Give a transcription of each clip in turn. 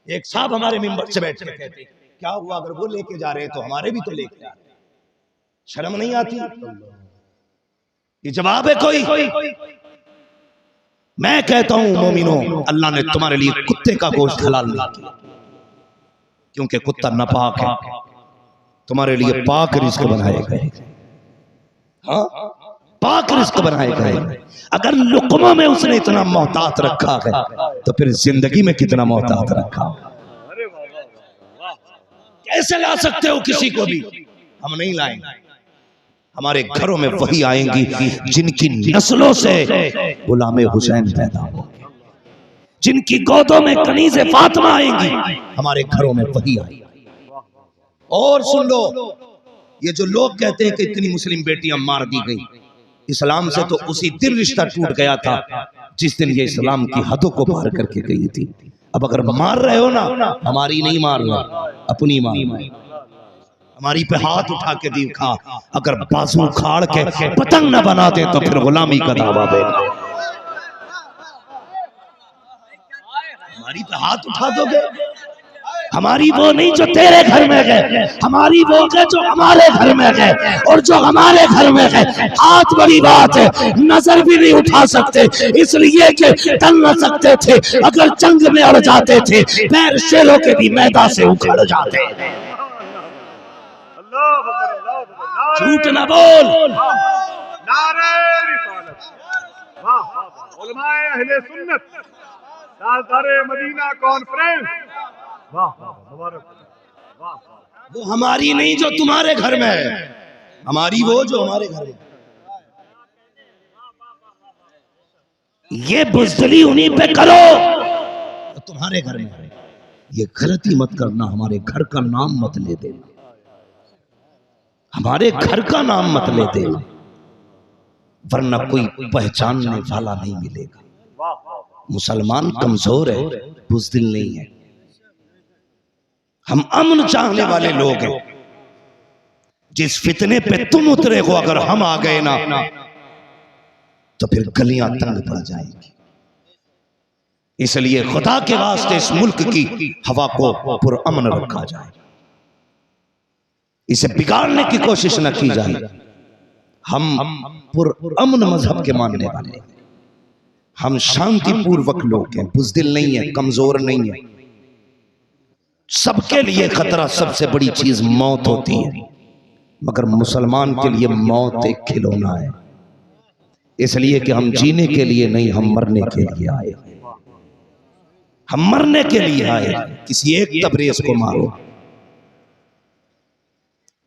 एक साहब हमारे मिंबर से बैठ के कहते क्या हुआ अगर वो लेके जा रहे हैं तो हमारे भी तो लेके आ रहे, शर्म नहीं आती? ये जवाब है कोई? मैं कहता हूं मोमिनो, अल्लाह ने तुम्हारे लिए कुत्ते का गोश्त हलाल नहीं किया क्योंकि कुत्ता नापाक है, तुम्हारे लिए पाक रिस्क बनाए गए। हाँ, पाक रिस्क बनाए गए। अगर लुकमा में उसने इतना मोहतात रखा है तो फिर जिंदगी में कितना मोहतात रखा। कैसे ला सकते हो किसी को भी? हम नहीं लाएंगे। हमारे घरों में वही आएंगी जिनकी नस्लों से गुलामे हुसैन पैदा हो, जिनकी गोदों में कनीज़े फातिमा आएंगी, हमारे घरों में वही आएंगी। और सुन लो, ये जो लोग कहते हैं कि इतनी मुस्लिम बेटियां मार दी गई, इस्लाम से तो उसी दिन रिश्ता टूट गया था जिस दिन ये इस्लाम की हदों को पार करके गई थी। अब अगर मार रहे हो ना, हमारी नहीं मार रहे, अपनी मार रहे। हमारी पे हाथ उठा के दिखा, अगर बाजू उखाड़ के पतंग न बना दे तो फिर गुलामी का दावा देना। हमारी पे हाथ उठा दोगे? हमारी वो नहीं जो तेरे घर में गए, हमारी वो है जो हमारे घर में गए, और जो हमारे घर में गए हाथ बड़ी बात है, नजर भी नहीं उठा सकते इसलिए कि टल न सकते थे। अगर जंग में अड़ जाते थे पैर शेरों के भी मैदान से उखड़ जाते। झूठ न बोल। नारे रिसालत, वाह उलमाए अहले सुन्नत, ताजदारे मदीना कॉन्फ्रेंस, वाह मुबारक, वाह। वो हमारी नहीं जो तुम्हारे घर में है, हमारी वो जो हमारे घर में। ये बुज़दिली उन्हीं पे करो तो तुम्हारे घर में है। ये गलती मत करना, हमारे घर का नाम मत ले देना, हमारे घर का नाम मत ले देना, वरना कोई पहचानने वाला नहीं मिलेगा। मुसलमान कमजोर है, बुज़दिल नहीं है। हम अमन चाहने वाले लोग हैं। जिस फितने पे तुम उतरे हो अगर हम आ गए ना तो फिर गलियां तंग पड़ जाएंगी। इसलिए खुदा के वास्ते इस मुल्क की हवा को पुरअमन रखा जाए, इसे बिगाड़ने की कोशिश न की जाए। हम पुरअमन मजहब के मानने वाले, हम शांतिपूर्वक लोग हैं, बुज़दिल नहीं है, कमजोर नहीं है। सबके लिए खतरा, सबसे बड़ी चीज मौत होती है, मगर मुसलमान के लिए मौत एक खिलौना है। इसलिए कि हम जीने के लिए नहीं, हम मरने के लिए आए। हम मरने के लिए आए। किसी एक तबरेज को मारो,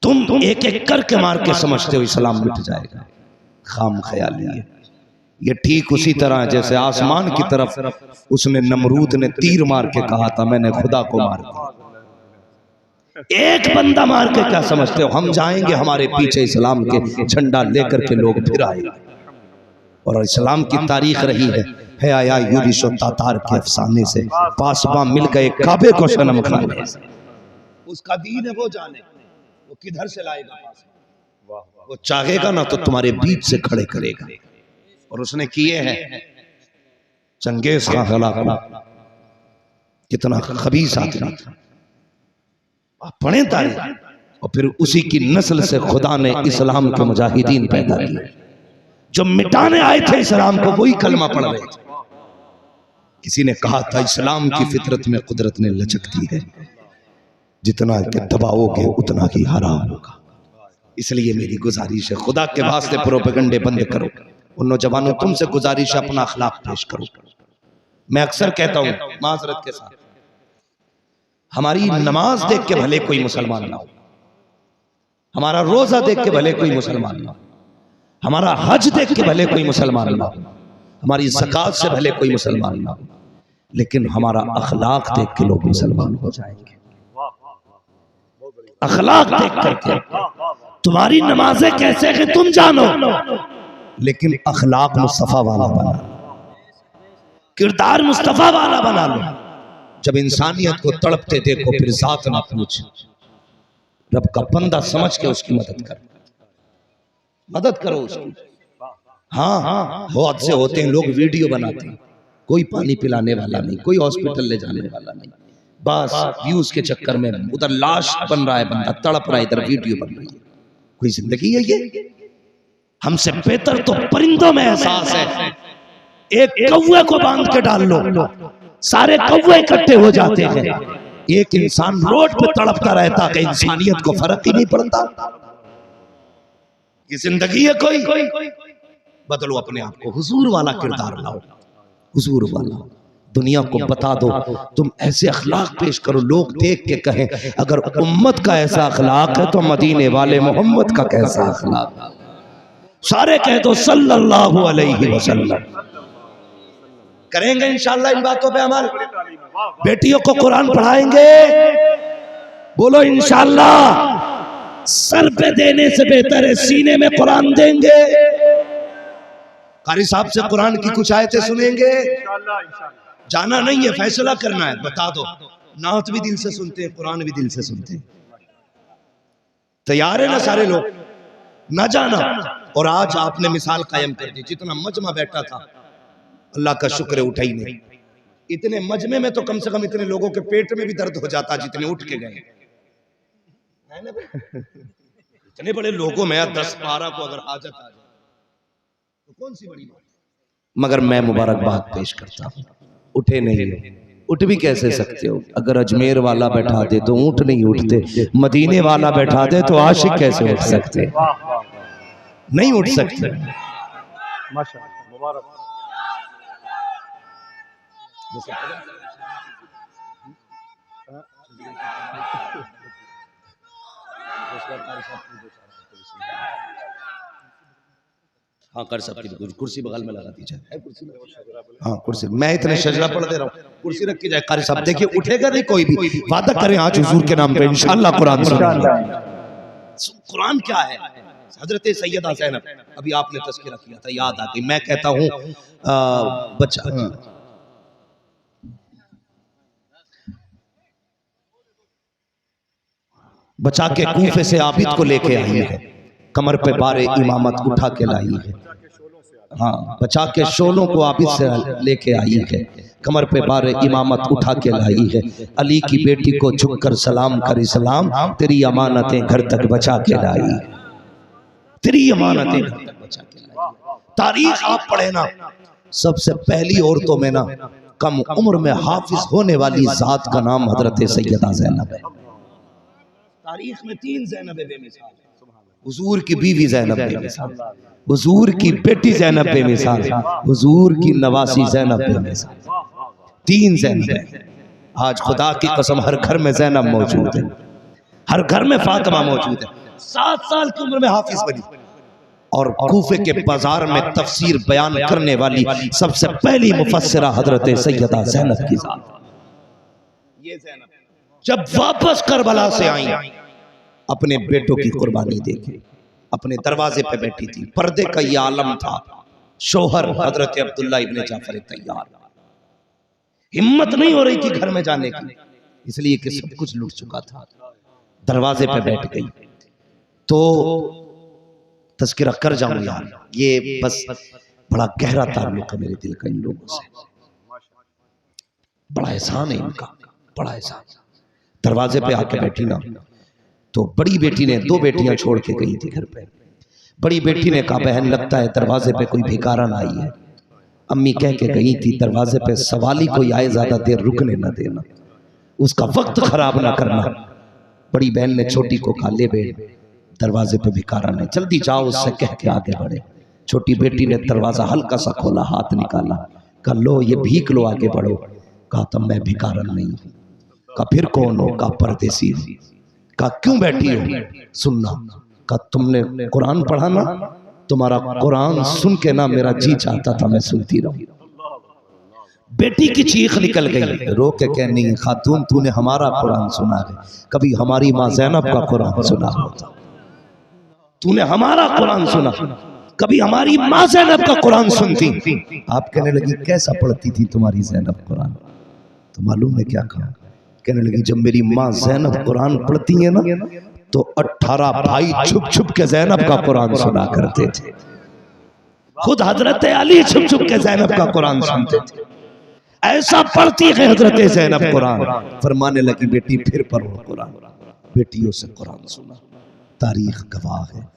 तुम एक एक करके मार के समझते हो इस्लाम मिट जाएगा, खाम ख्याली है। ये ठीक उसी तरह जैसे आसमान की तरफ उसने नमरूद ने तीर मार के कहा था मैंने खुदा को मार दिया। एक बंदा मार के क्या समझते हो हम जाएंगे? हमारे पीछे इस्लाम के झंडा लेकर के लोग फिर आए, और इस्लाम की तारीख रही है आया यूरिशो तातार के अफसाने से पासबा मिल गए काबे को शर्म खाने से। उसका दीन है, वो जाने वो किधर से लाएगा पासबा। वो चाहेगा ना तो तुम्हारे बीच से खड़े करेगा, और उसने किए हैं। चंगेज खान हलाक कितना खबीस आदमी था, आप पढ़े तारीख, और फिर उसी की नस्ल से खुदा ने इस्लाम के मुजाहिदीन पैदा किए जो मिटाने आए थे इस्लाम को, वही कलमा पढ़ रहे थे। किसी ने कहा था इस्लाम की फितरत में कुदरत ने लचक दी है, जितना के दबाओगे उतना ही हराम होगा। इसलिए मेरी गुजारिश है, खुदा के वास्ते प्रोपेगंडे बंद करो। उन नौजवानों तुमसे गुजारिश है, अपना अखलाक पेश करो। मैं अक्सर कहता हूं माजरत के साथ, हमारी नमाज देख के भले कोई मुसलमान ना हो, हमारा रोजा देख के भले कोई मुसलमान ना हो, हमारा हज देख के भले कोई मुसलमान ना हो, हमारी ज़कात से भले कोई मुसलमान ना हो, लेकिन हमारा अखलाक देख के लोग मुसलमान हो जाएंगे। अखलाक देख करके, तुम्हारी नमाजें कैसे हैं तुम जानो, लेकिन अखलाक मुस्तफा वाला बना, किरदार मुस्तफा वाला बना लो। जब इंसानियत को तड़पते देखो फिर जात ना पूछ, रब का बंदा समझ के उसकी मदद करो उसकी। हाँ, बहुत से होते हैं लोग वीडियो बनाते हैं, कोई पानी पिलाने वाला नहीं, कोई हॉस्पिटल ले जाने वाला नहीं, बस व्यूज के चक्कर में उधर लाश बन रहा है, बंदा तड़प रहा है, इधर वीडियो बन रही है। कोई जिंदगी है ये? हमसे बेहतर तो परिंदों में एहसास है। एक कौवे को बांध के डाल लो, सारे कौवे इकट्ठे हो जाते हैं। एक इंसान रोड पे तड़पता रहता कि इंसानियत को फर्क ही नहीं पड़ता। ये जिंदगी है कोई? बदलो अपने आप को, हुजूर वाला किरदार लाओ, हुजूर वाला। दुनिया को बता दो तुम ऐसे अखलाक पेश करो, लोग देख के कहें अगर उम्मत का ऐसा अखलाक है तो मदीने वाले मोहम्मद का कैसा अखलाक। सारे कह दो सल्लल्लाहु अलैहि वसल्लम। करेंगे इंशाअल्लाह इन बातों पे अमल। बेटियों को कुरान पढ़ाएंगे, बोलो इंशाअल्लाह। सर पे देने से बेहतर है सीने में कुरान देंगे। कारी साहब से कुरान की कुछ आयतें सुनेंगे। जाना नहीं है, फैसला करना है। बता दो, नात भी दिल से सुनते हैं, कुरान भी दिल से सुनते हैं। तैयार है ना सारे लोग? ना जाना। और आज आपने मिसाल कायम कर दी। जितना मजमा बैठा था, अल्लाह का शुक्र है उठा ही नहीं। इतने मजमे में तो कम से कम इतने लोगों के पेट में भी दर्द हो जाता जितने उठ के गए। इतने बड़े लोगों में 10-12 को अगर हाजत आ जाए तो कौन सी बड़ी बात। मगर मैं मुबारकबाद पेश करता हूं, उठे नहीं। उठ भी कैसे सकते हो? अगर अजमेर वाला बैठा दे तो ऊंट नहीं उठते, मदीने वाला बैठा दे तो आशिक कैसे उठ सकते? नहीं उठ सकते। माशाअल्लाह, मुबारक। हाँ कर सकती, कुर्सी बगल में लगा दी जाए। हाँ कुर्सी, मैं इतने शजरा पढ़ दे रहा हूँ, कुर्सी रख के जाए। कारी साहब देखिए उठेगा नहीं कोई भी। वादा करें आज हुजूर के नाम पे इंशाअल्लाह कुरान सुनेंगे। कुरान क्या है? हजरत सैयदा ज़ैनब, अभी आपने तज़किरा किया था, याद आ गई। मैं कहता हूँ बच्चा बचा के कूफे से आबिद को लेके आई है, कमर पे बारे इमामत उठा के लाई है। हाँ, बचा के शोलों को आबिद से लेके आई है, कमर पे बारे इमामत उठा के लाई है। अली की बेटी को झुककर सलाम कर इस्लाम, तेरी अमानतें घर तक बचा के लाई, तेरी अमानतें घर तक बचा के लाई। तारीख आप पढ़े ना, सबसे पहली औरतों में ना कम उम्र में हाफिज होने वाली जात का नाम हजरत सैयदा ज़ैनब है। तारीख में 3 ज़ैनब बेमिसाल है। हुजूर की बीवी ज़ैनब बेमिसाल, हुजूर की बेटी ज़ैनब बेमिसाल, हुजूर की नवासी ज़ैनब बेमिसाल। 3 ज़ैनब है। आज खुदा की कसम हर घर में ज़ैनब मौजूद है, हर घर में फातिमा मौजूद है। 7 साल की उम्र में हाफिज बनी और कूफे के बाजार में तफसीर बयान करने वाली सबसे पहली मुफस्सिरा हजरत सैयदा ज़ैनब की जात। ये ज़ैनब जब वापस करबला से आई, अपने बेटों की कुर्बानी देके अपने दरवाजे पे बैठी थी। पर्दे का ये आलम था। शोहर हजरत अब्दुल्ला इब्ने जाफर तैयार, हिम्मत नहीं हो रही थी घर में जाने की, इसलिए कि सब कुछ लूट चुका था। दरवाजे पे बैठ गई तो तज़किरा कर जाऊं यार, ये बस बड़ा गहरा ताल्लुक है मेरे दिल का इन लोगों से। बड़ा एहसान है इनका, बड़ा एहसान। दरवाजे पे आके बैठी ना तो बड़ी बेटी ने, 2 बेटियां छोड़ के गई थी घर पे। बड़ी बेटी ने कहा बहन लगता है दरवाजे पे कोई भिखारन आई है। अम्मी कह के गई थी दरवाजे पे सवाली कोई आए ज्यादा देर रुकने ना देना, उसका वक्त खराब ना करना। बड़ी बहन ने छोटी को कहा ले बेट दरवाजे पे भिखारन है, जल्दी जाओ उससे कह के आगे बढ़े। छोटी बेटी ने दरवाजा हल्का सा खोला, हाथ निकाला, कहा लो ये भीख लो आगे बढ़ो। कहा तब मैं भिखारन नहीं हूँ। कहा फिर कौन हो? कहा परदेसी। कहा क्यों बैठी हो? सुनना। कहा तुमने कुरान पढ़ा ना, तुम्हारा कुरान सुन के ना मेरा जी चाहता था मैं सुनती रहूं। बेटी की चीख निकल गई, रो के कह नहीं खातून तूने हमारा कुरान सुना है, कभी हमारी माँ ज़ैनब का कुरान सुना होता। तूने हमारा कुरान सुना, कभी हमारी माँ ज़ैनब का कुरान सुनती। आप कहने लगी कैसा पढ़ती थी तुम्हारी ज़ैनब कुरान? तो मालूम है क्या कहा? कहने लगी जब मेरी माँ ज़ैनब कुरान पढ़ती है ना तो 18 भाई छुप छुप के ज़ैनब का कुरान सुना करते थे। खुद हजरत अली छुप छुप के ज़ैनब का कुरान सुनते थे। ऐसा पढ़ती है हजरत ज़ैनब कुरान। फरमाने लगी बेटी फिर पढ़ो कुरान। बेटियों से कुरान सुना, तारीख गवाह है।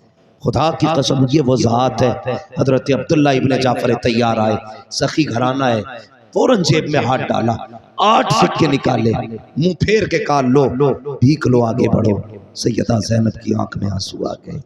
खुदा की कसम ये वो ज़ात है। हजरत अब्दुल्ला इब्ने जाफर तैयार आए, सखी घराना है, फौरन जेब में हाथ डाला, 8 सिक्के निकाले, मुंह फेर के कहा लो भीख लो आगे बढ़ो। सैयदा ज़ैनब की आंख में आंसू आ गए।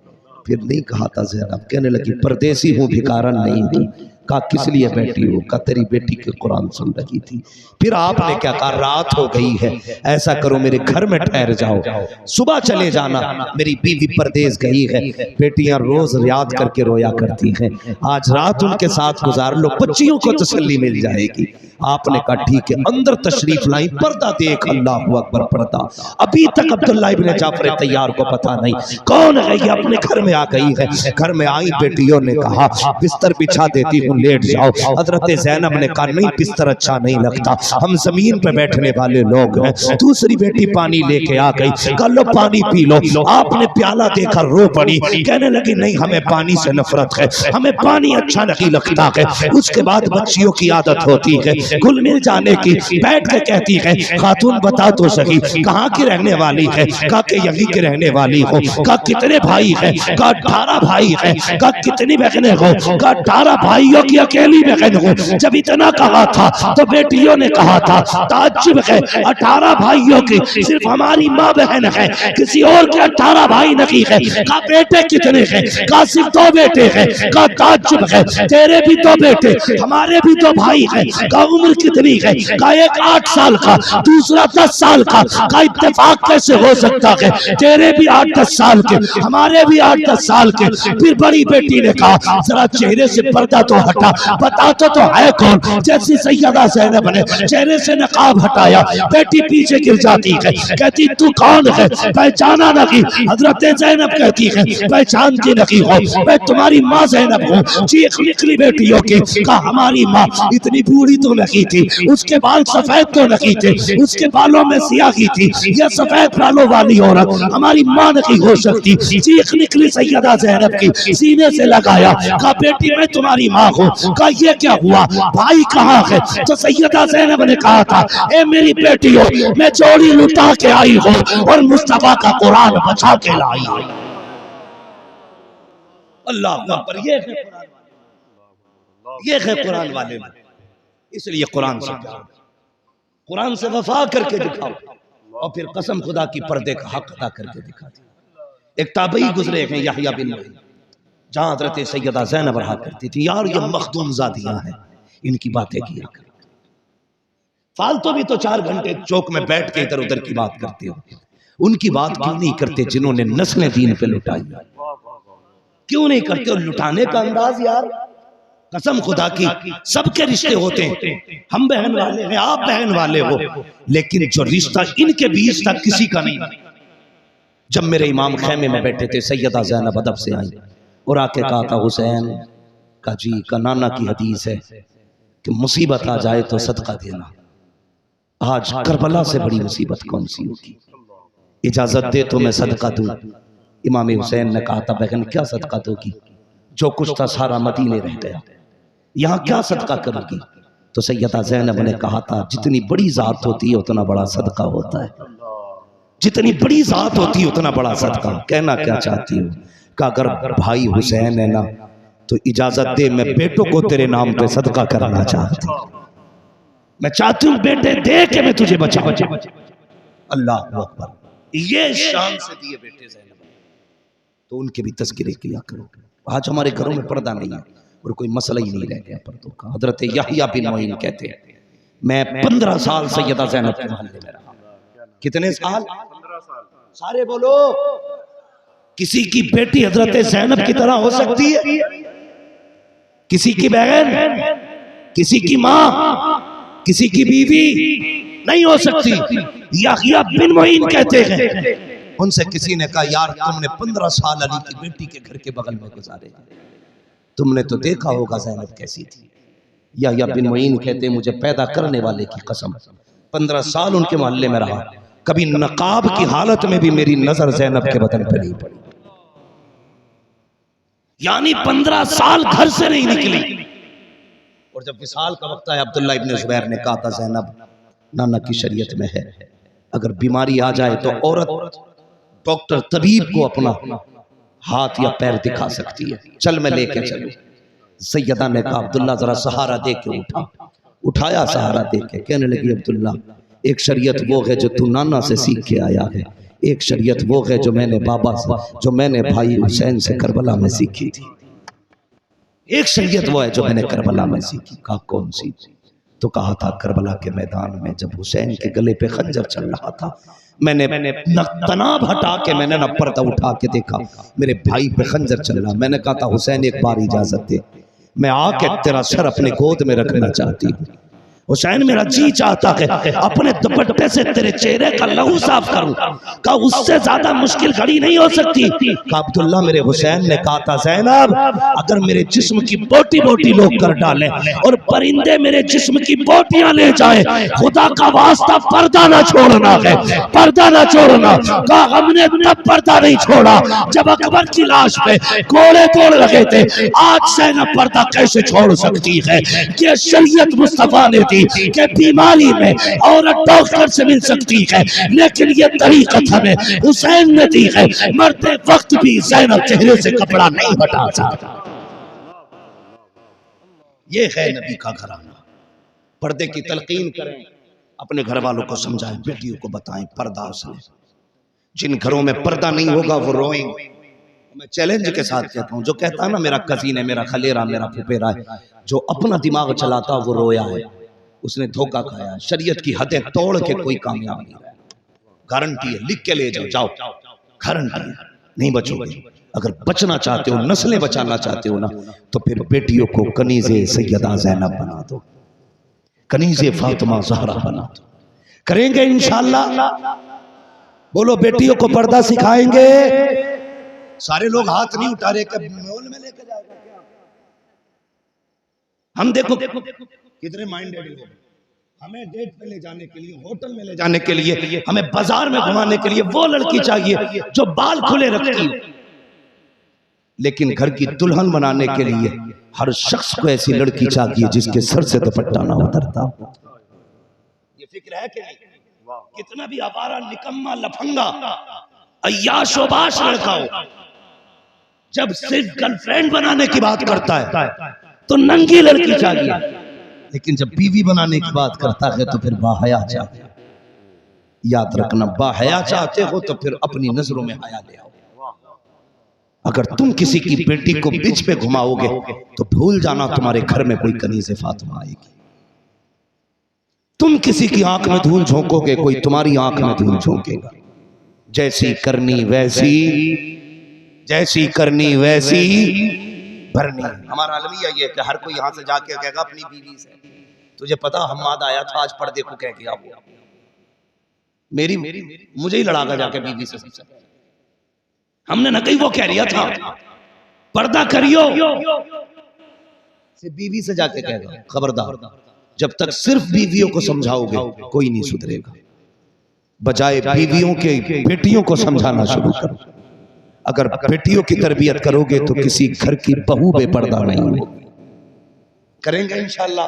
फिर नहीं कहा था ज़ैनब, कहने लगी परदेसी हूँ भिखारन नहीं हूँ। कहा किस लिए बैठी हो? कहा तेरी बेटी के कुरान सुन रही थी। फिर आपने क्या कहा? रात हो गई है, ऐसा करो मेरे घर में ठहर जाओ, सुबह चले जाना, मेरी बीवी परदेस गई है। बेटियां रोज याद करके रोया करती हैं, आज रात उनके साथ गुजार लो, बच्चियों को तसल्ली मिल जाएगी। आपने कहा ठीक है। अंदर तशरीफ लाई, पर्दा देख, अल्लाह अकबर पर्दा। अभी तक अब्दुल्ला इब्ने जाफर तैयार को पता नहीं कौन है ये, अपने घर में आ गई है। घर में आई बेटियों ने कहा बिस्तर बिछा देती हूँ, लेट जाओ। हजरत ज़ैनब ने कहा नहीं बिस्तर अच्छा नहीं लगता, हम जमीन पे बैठने वाले लोग हैं। दूसरी बेटी पानी लेके आ गई, कहा लो पानी पी लो। आपने प्याला देखा, रो पड़ी, कहने लगी नहीं हमें पानी से नफरत है, हमें पानी अच्छा नहीं लगता है। उसके बाद बच्चियों की आदत होती है घुल मिल जाने की, बैठ के कहती है खातून बता तो सही कहाँ की रहने वाली है? कहा कि यहीं की रहने वाली हो। कहा कितने भाई है? कहा 18 भाई है। कहा कितनी बहनें हो? कहा 18 भाइयों की अकेली बहन हो। जब इतना कहा था तो बेटियों ने कहा था ताज्जुब है, 18 भाइयों की सिर्फ हमारी माँ बहन है, किसी और के 18 भाई नहीं है। कहा बेटे कितने हैं? कहा सिर्फ 2 बेटे हैं। कहा ताज्जुब है, तेरे भी 2 बेटे, हमारे भी 2 भाई हैं। कहा उम्र कितनी है? कहा एक 8 साल का, दूसरा 10 साल का। कहा इत्तेफाक कैसे हो सकता है? तेरे भी 8-10 साल के, हमारे भी 8-10 साल के। फिर बड़ी बेटी ने कहा जरा चेहरे से पर्दा तो हटा, बता तो है कौन? जैसी सैयदा ज़ैनब ने चेहरे से नकाब हटाया, बेटी पीछे गिर जाती है, कहती तू कौन है? पहचाना नहीं। हजरत ज़ैनब कहती है पहचानती नहीं हो, मैं तुम्हारी माँ ज़ैनब हूँ। चीख निकली बेटियों की। कहा हमारी माँ इतनी बूढ़ी तो नहीं थी, उसके बाल सफेद तो नहीं थे, उसके बालों में स्याही थी, यह सफेद बालों वाली औरत हमारी माँ नहीं हो सकती। चीख निकली सैयदा ज़ैनब की, सीने से लगाया, कहा बेटी मैं तुम्हारी माँ हूँ। कहा ये क्या हुआ, भाई कहाँ है? तो सैयदा ज़ैनब ने कहा था ए मेरी बेटियों, मैं चोरी लुटा के आई हूँ और मुस्तफा का कुरान बचा के लाई हूँ। अल्लाह अकबर, ये है कुरान वाले, इसलिए कुरान से प्यार, कुरान से वफा करके दिखाओ और फिर कसम खुदा की पर्दे का हक अदा करके दिखा दिया। एक ताबई गुजरे हैं यहया बिन मुईन, जहां हजरत सैयदा ज़ैनब रहा करती थी। यार ये मखदूम ज़ादियां हैं, इनकी बातें किया कर, फालतू भी तो 4 घंटे चौक में बैठ के इधर उधर की बात करते हो, उनकी बात क्यों नहीं करते जिन्होंने नस्लें दीन पे लुटाई? क्यों नहीं करते? और लुटाने का अंदाज यार, कसम खुदा की सबके रिश्ते होते हैं, हम बहन वाले हैं, आप बहन वाले हो, लेकिन जो रिश्ता इनके बीच था किसी का नहीं। जब मेरे इमाम खैमे में बैठे थे, सैयदा ज़ैनब अदब से आई और आके कहा था हुसैन का जी का नाना की हदीस है कि मुसीबत आ जाए तो सदका देना। आज करबला से बड़ी मुसीबत कौन सी होगी? इजाजत दे तो मैं सदका दूं। इमाम हुसैन ने कहा था बहन क्या सदका दोगी? जो कुछ था सारा मदीने रह गया, यहाँ क्या सदका करोगी? तो सैयदा ज़ैनब ने कहा था जितनी बड़ी जात होती है उतना बड़ा सदका होता है, जितनी बड़ी जात होती है उतना बड़ा सदका। कहना क्या चाहती हूँ कि अगर भाई हुसैन है ना तो इजाजत दे, मैं बेटों को तेरे नाम पे सदका करना चाहती हूँ, मैं चाहती हूँ बेटे दे के मैं तुझे बचाऊं। अल्लाह अकबर, ये शान से दिए बेटे ज़ैनब, तो उनके भी तज़किरे किया करो। आज हमारे घरों में पर्दा नहीं है और कोई मसला ही नहीं रह गया पर्दों का। हजरत यहया बिन मुईन कहते हैं मैं 15 साल सैयदा ज़ैनब के महल्ले में रहा। कितने साल? 15 साल। सारे बोलो। किसी की बेटी हजरत ज़ैनब की तरह हो सकती है? किसी की बहन, किसी की माँ, किसी की बीवी नहीं हो सकती। यहया बिन मुईन कहते हैं उनसे किसी ने कहा यार तुमने 15 साल अली की बेटी के घर के बगल में गुजारे, तुमने तो देखा होगा ज़ैनब कैसी थी। यहया बिन मुईन कहते मुझे पैदा करने वाले की कसम 15 साल उनके मोहल्ले में रहा, कभी नकाब की हालत में भी मेरी नजर ज़ैनब के बदन पर नहीं पड़ी। यानी 15 साल घर से नहीं निकली, और जब विसाल का वक्त आया, अब्दुल्ला इब्न जुबैर ने कहा था ज़ैनब नाना की शरीयत में है, अगर बीमारी आ जाए तो औरत डॉक्टर तबीब को अपना हाथ या पैर दिखा सकती है, चल मैं लेके चलूं। सैयदा ने कहा अब्दुल्ला जरा सहारा दे के उठाया सहारा दे के। कहने लगी अब्दुल्ला एक शरीयत वो है जो तू नाना से सीख के आया है, एक शरीयत वो है जो मैंने बाबा से, जो मैंने भाई हुसैन से करबला में सीखी थी। एक शरीयत वो है जो मैंने करबला में सीखी। कहा कौन सी? तो कहा था करबला के मैदान में जब हुसैन के गले पे खंजर चल रहा था, मैंने तनाब हटा के मैंने ना पर्दा उठा के देखा, मेरे भाई पे खंजर चल रहा। मैंने कहा था हुसैन एक बार इजाजत दे, मैं आके तेरा सर अपने गोद में रखना चाहती हूँ। हुसैन मेरा जी चाहता है अपने दुपट्टे से तेरे चेहरे का लहू साफ करूं। कहा उससे ज्यादा मुश्किल घड़ी नहीं हो सकती। कहा अब्दुल्ला मेरे हुसैन ने कहा था ज़ैनब अगर मेरे जिस्म की बोटी बोटी लोग कर डालें और परिंदे मेरे जिस्म की बोटियां ले जाए, खुदा का वास्ता पर्दा ना छोड़ना है, पर्दा ना छोड़ना। कहा हमने तब पर्दा नहीं छोड़ा जब अकबर की लाश पे कोड़े तोड़ लगे थे। आज ज़ैनब पर्दा कैसे छोड़ सकती है? ये शरीयत मुस्तफा ने दी कि बीमारी में औरत डॉक्टर से मिल सकती है, लेकिन ये तरीक़त हमें हुसैन ने दी है, मरते वक्त भी ज़ैनब चेहरे से कपड़ा नहीं हटा सकता। ये है नबी का घराना। पर्दे की तलकीन करें, अपने घर वालों को समझाएं, बेटियों को बताएं पर्दा असल। जिन घरों में पर्दा नहीं होगा वो रोएंगे। मैं चैलेंज के साथ कहता हूँ, जो कहता है ना मेरा कजीन है, मेरा खलेरा, मेरा फुफेरा है, जो अपना दिमाग चलाता वो रोया है, उसने धोखा खाया। शरीयत की हदें तोड़ के कोई कामयाब नहीं है। गारंटी है, लिख के ले जाओ, जाओ गारंटी है, नहीं बचोगे। अगर बचना चाहते हो, नस्लें बचाना चाहते हो ना, तो फिर बेटियों को कनीज़े सैयदा ज़ैनब बना दो, कनीज़े फातिमा ज़हरा बना दो। करेंगे इंशाअल्लाह। बोलो बेटियों को पर्दा सिखाएंगे। सारे लोग हाथ नहीं उठा रहे, कब मॉल में लेके जाएगा क्या? हम देखो कितने माइंडेड लोग, हमें डेट पे ले जाने के लिए, होटल में ले जाने के लिए, हमें बाजार में घुमाने के लिए वो लड़की चाहिए जो बाल खुले रखती है, लेकिन घर की दुल्हन बनाने के लिए हर शख्स को ऐसी लड़की चाहिए जिसके सर से दुपट्टा ना उतरता। ये फिक्र है कि नहीं? कितना भी आवारा निकम्मा लफंगा अय्याशोबाश लड़का हो, जब सिर्फ गर्लफ्रेंड बनाने की बात करता है तो नंगी लड़की चाहिए, लेकिन जब बीवी बनाने की बात करता है तो फिर बाहया चाहिए। याद रखना, बाहया चाहते हो तो फिर अपनी नजरों में हया ले आओ। अगर तुम किसी की बेटी को बीच पे घुमाओगे तो भूल जाना तुम्हारे घर में कोई कनीज़े फातिमा आएगी। तुम किसी की आंख में धूल झोंकोगे, कोई तुम्हारी आंख में धूल झोंकेगा। जैसी करनी वैसी, जैसी करनी वैसी भरनी। हमारा अलमिया ये कि हर कोई यहां से जाके कहेगा अपनी बीवी से, तुझे पता हम्माद आया था आज पर्दे को कह के आओ, मेरी मुझे ही लड़ागा जाके बीवी से। हमने न कहीं वो कह लिया था पर्दा करियो, से बीवी से जाके कहेगा। खबरदार, जब तक सिर्फ बीवियों को समझाओगे कोई नहीं सुधरेगा, बजाय बीवियों के बेटियों को समझाना शुरू करो। अगर बेटियों की तरबियत करोगे तो किसी घर की बहू बेपर्दा नहीं होगी। करेंगे इंशाअल्लाह।